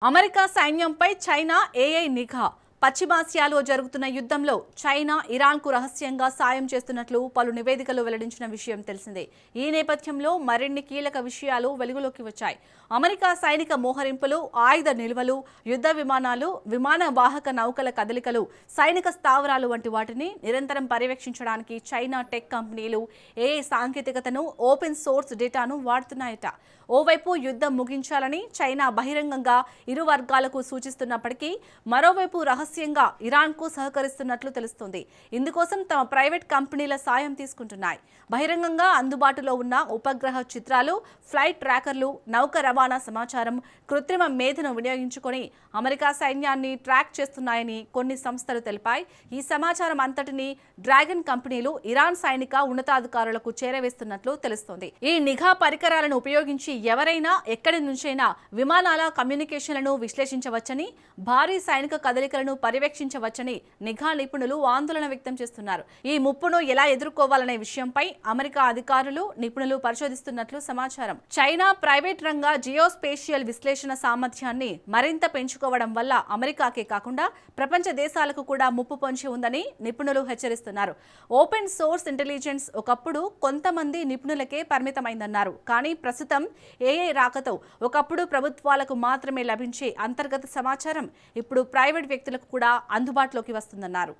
America సైన్యంపై China AI నిఘా. పశ్చిమాసియాలో జరుగుతున్న యుద్ధంలో చైనా ఇరాన్కు రహస్యంగా సాయం చేస్తున్నట్లు పలు నివేదికలు వెల్లడించిన విషయం తెలిసిందే. ఈ నేపథ్యంలో మరిన్ని కీలక విషయాలు వెలుగులోకి వచ్చాయి. అమెరికా సైనిక మోహరింపులు, ఆయుధ నిల్వలు, యుద్ధ విమానాలు, విమాన వాహక నౌకల కదలికలు, సైనిక స్థావరాలు వంటి వాటిని నిరంతరం పర్యవేక్షించడానికి చైనా టెక్ కంపెనీలు ఏఐ సాంకేతికతను, ఓపెన్ సోర్స్ డేటాను వాడుతున్నాయట. ఓవైపు యుద్ధం ముగించాలని చైనా బహిరంగంగా ఇరు వర్గాలకు సూచిస్తున్నప్పటికీ మరోవైపు రహస్యంగా ఇరాన్కు సహకరిస్తున్నట్లు తెలుస్తోంది. ఇందుకోసం తమ ప్రైవేట్ కంపెనీల సాయం తీసుకుంటున్నాయి. బహిరంగంగా అందుబాటులో ఉన్న ఉపగ్రహ చిత్రాలు, ఫ్లైట్ ట్రాకర్లు, నౌక రవాణా సమాచారం, కృత్రిమ మేధను వినియోగించుకొని అమెరికా సైన్యాన్ని ట్రాక్ చేస్తున్నాయని కొన్ని సంస్థలు తెలిపాయి. ఈ సమాచారం అంతటినీ డ్రాగన్ కంపెనీలు ఇరాన్ సైనిక ఉన్నతాధికారులకు చేరవేస్తున్నట్లు తెలుస్తోంది. ఈ నిఘా పరికరాలను ఉపయోగించి ఎవరైనా ఎక్కడి నుంచైనా విమానాల కమ్యూనికేషన్లను విశ్లేషించవచ్చని, భారీ సైనిక కదలికలను పర్యవేక్షించవచ్చని నిఘా నిపుణులు ఆందోళన వ్యక్తం చేస్తున్నారు. ఈ ముప్పును ఎలా ఎదుర్కోవాలనే విషయంపై అమెరికా అధికారులు, నిపుణులు పరిశోధిస్తున్నట్లు సమాచారం. చైనా ప్రైవేట్ రంగ జియోస్పేషియల్ విశ్లేషణ సామర్థ్యాన్ని మరింత పెంచుకోవడం వల్ల అమెరికాకే కాకుండా ప్రపంచ దేశాలకు కూడా ముప్పు పొంచి ఉందని నిపుణులు హెచ్చరిస్తున్నారు. ఓపెన్ సోర్స్ ఇంటెలిజెన్స్ ఒకప్పుడు కొంతమంది నిపుణులకే పరిమితమైందన్నారు. కానీ ప్రస్తుతం ఏఐ రాకతో ఒకప్పుడు ప్రభుత్వాలకు మాత్రమే లభించే అంతర్గత సమాచారం ఇప్పుడు ప్రైవేట్ వ్యక్తులకు కూడా అందుబాటులోకి వస్తుందన్నారు.